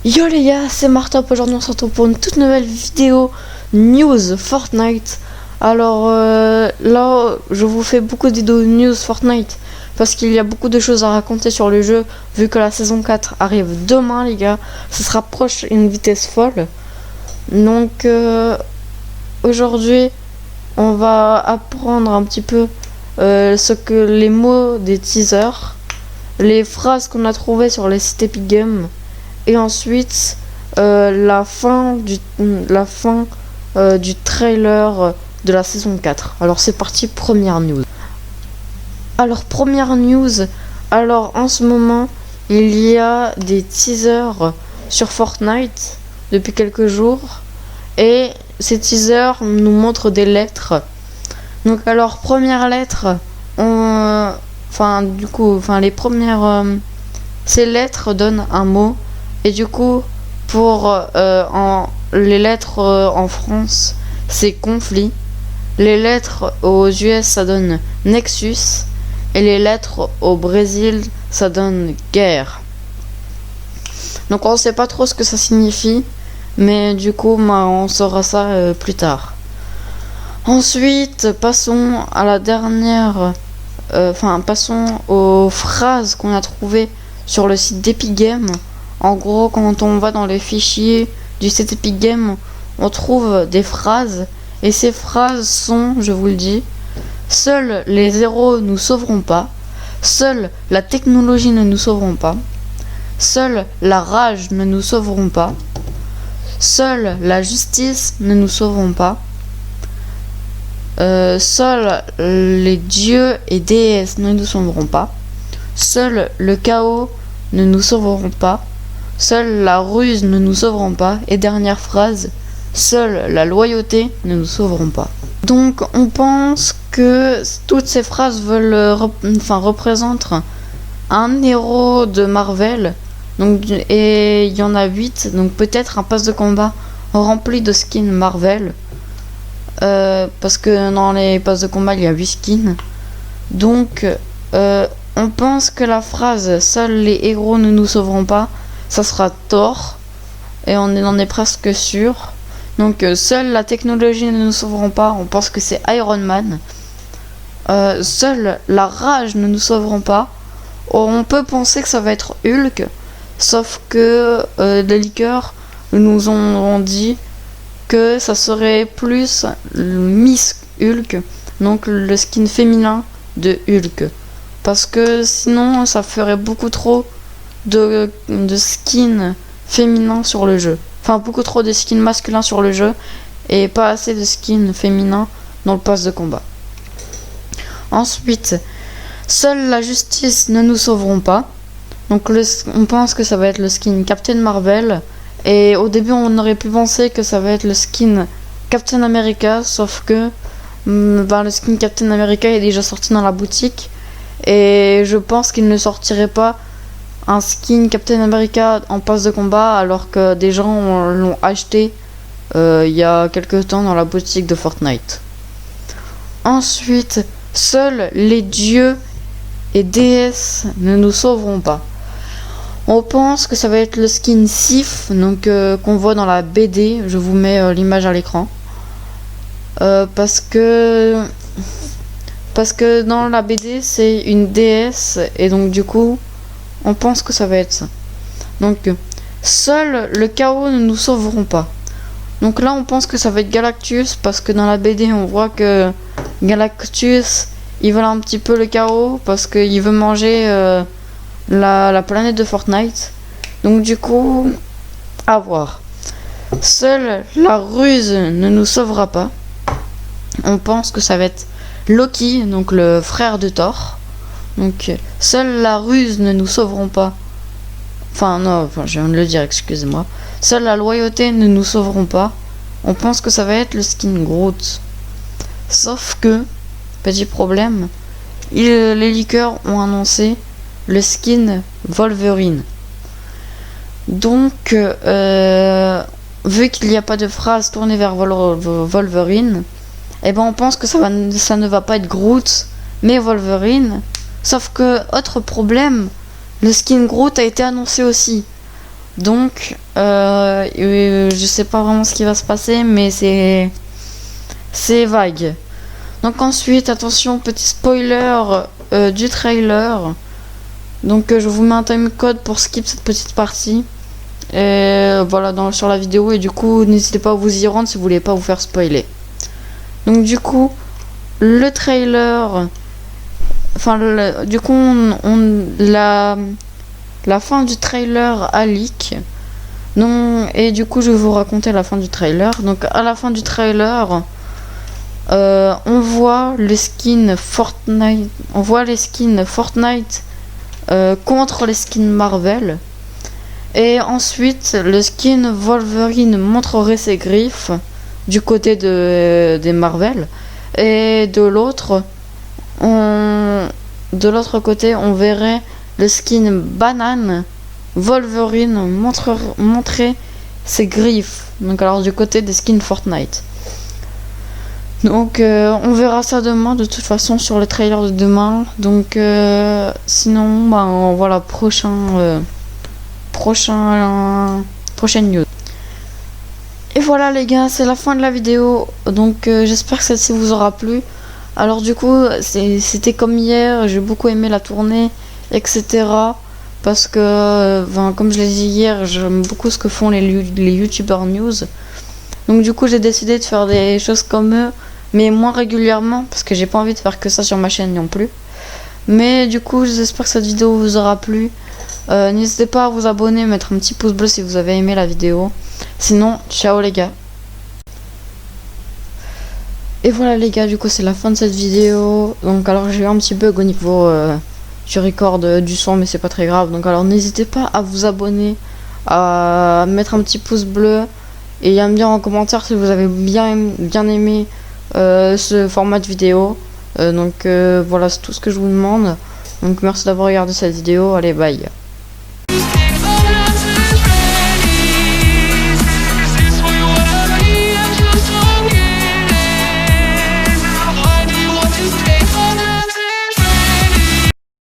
Yo les gars, c'est Martop. Aujourd'hui on se retrouve pour une toute nouvelle vidéo news Fortnite. Alors là je vous fais beaucoup de vidéos news Fortnite parce qu'il y a beaucoup de choses à raconter sur le jeu vu que la saison 4 arrive demain les gars. Ça se rapproche à une vitesse folle. Donc aujourd'hui on va apprendre un petit peu ce que les mots des teasers, les phrases qu'on a trouvées sur les sites Epic Games. Et ensuite, la fin du trailer de la saison 4. Alors c'est parti, première news. Alors première news, alors en ce moment, il y a des teasers sur Fortnite depuis quelques jours. Et ces teasers nous montrent des lettres. Donc alors première lettre, les premières... ces lettres donnent un mot. Et du coup, pour les lettres en France, c'est conflit. Les lettres aux US, ça donne Nexus. Et les lettres au Brésil, ça donne guerre. Donc on sait pas trop ce que ça signifie. Mais du coup, on saura ça plus tard. Ensuite, passons à la dernière... passons aux phrases qu'on a trouvées sur le site d'Epic Games. En gros, quand on va dans les fichiers du site Epic Games, on trouve des phrases. Et ces phrases sont, je vous le dis, seuls les héros nous sauveront pas. Seule la technologie ne nous sauveront pas. Seule la rage ne nous sauveront pas. Seule la justice ne nous sauveront pas. Seuls les dieux et déesses ne nous sauveront pas. Seul le chaos ne nous sauveront pas. Seule la ruse ne nous sauveront pas. Et dernière phrase, seule la loyauté ne nous sauveront pas. Donc on pense que toutes ces phrases représentent un héros de Marvel. Donc, et il y en a 8. Donc peut-être un pass de combat rempli de skins Marvel. Parce que dans les passes de combat il y a 8 skins. Donc on pense que la phrase seuls les héros ne nous sauveront pas, ça sera Thor, et on en est presque sûr. Donc seule la technologie ne nous sauveront pas, on pense que c'est Iron Man. Seule la rage ne nous sauveront pas, on peut penser que ça va être Hulk, sauf que les leakers nous ont dit que ça serait plus Miss Hulk, donc le skin féminin de Hulk. Parce que sinon ça ferait beaucoup trop de skins féminins sur le jeu. Enfin beaucoup trop de skins masculins sur le jeu et pas assez de skins féminins dans le pass de combat. Ensuite, seule la justice ne nous sauveront pas. Donc on pense que ça va être le skin Captain Marvel. Et au début on aurait pu penser que ça va être le skin Captain America. Sauf que le skin Captain America est déjà sorti dans la boutique. Et je pense qu'il ne sortirait pas un skin Captain America en passe de combat alors que des gens l'ont acheté il y a quelques temps dans la boutique de Fortnite. Ensuite, seuls les dieux et déesses ne nous sauveront pas. On pense que ça va être le skin Sif, donc qu'on voit dans la BD. Je vous mets l'image à l'écran. Parce que dans la BD c'est une déesse et donc du coup on pense que ça va être ça. Donc seul le chaos ne nous sauveront pas. Donc là on pense que ça va être Galactus parce que dans la BD on voit que Galactus il veut un petit peu le chaos parce qu'il veut manger la planète de Fortnite. Donc du coup à voir. Seule la ruse ne nous sauvera pas. On pense que ça va être Loki, donc le frère de Thor. Donc seule la ruse ne nous sauveront pas. Je viens de le dire, excusez-moi. Seule la loyauté ne nous sauveront pas. On pense que ça va être le skin Groot. Sauf que, petit problème, les leakers ont annoncé le skin Wolverine. Donc vu qu'il n'y a pas de phrase tournée vers Wolverine, on pense que ça ne va pas être Groot, mais Wolverine. Sauf que, autre problème, le skin Groot a été annoncé aussi. Donc je sais pas vraiment ce qui va se passer, mais c'est vague. Donc ensuite, attention, petit spoiler du trailer. Donc je vous mets un timecode pour skip cette petite partie. Et voilà, sur la vidéo. Et du coup, n'hésitez pas à vous y rendre si vous voulez pas vous faire spoiler. Donc du coup, le trailer... Enfin, du coup, la fin du trailer a leak. Non, et du coup, je vais vous raconter la fin du trailer. Donc à la fin du trailer... on voit le skin Fortnite. On voit les skins Fortnite contre les skins Marvel. Et ensuite, le skin Wolverine montrerait ses griffes du côté des Marvel. Et de l'autre côté, on verrait le skin Banane Wolverine montrer ses griffes. Donc alors du côté des skins Fortnite. Donc on verra ça demain de toute façon sur le trailer de demain. Donc sinon voilà, prochaine news. Et voilà les gars, c'est la fin de la vidéo. Donc j'espère que celle-ci vous aura plu. Alors du coup c'était comme hier, j'ai beaucoup aimé la tournée, etc. Parce que comme je l'ai dit hier, j'aime beaucoup ce que font les youtubeurs news. Donc du coup j'ai décidé de faire des choses comme eux, mais moins régulièrement, parce que j'ai pas envie de faire que ça sur ma chaîne non plus. Mais du coup j'espère que cette vidéo vous aura plu. N'hésitez pas à vous abonner, mettre un petit pouce bleu si vous avez aimé la vidéo. Sinon, ciao les gars. Et voilà les gars, du coup c'est la fin de cette vidéo. Donc alors j'ai eu un petit bug au niveau du record du son, mais c'est pas très grave. Donc alors n'hésitez pas à vous abonner, à mettre un petit pouce bleu et à me dire en commentaire si vous avez bien aimé ce format de vidéo. Donc voilà, c'est tout ce que je vous demande. Donc merci d'avoir regardé cette vidéo. Allez, bye.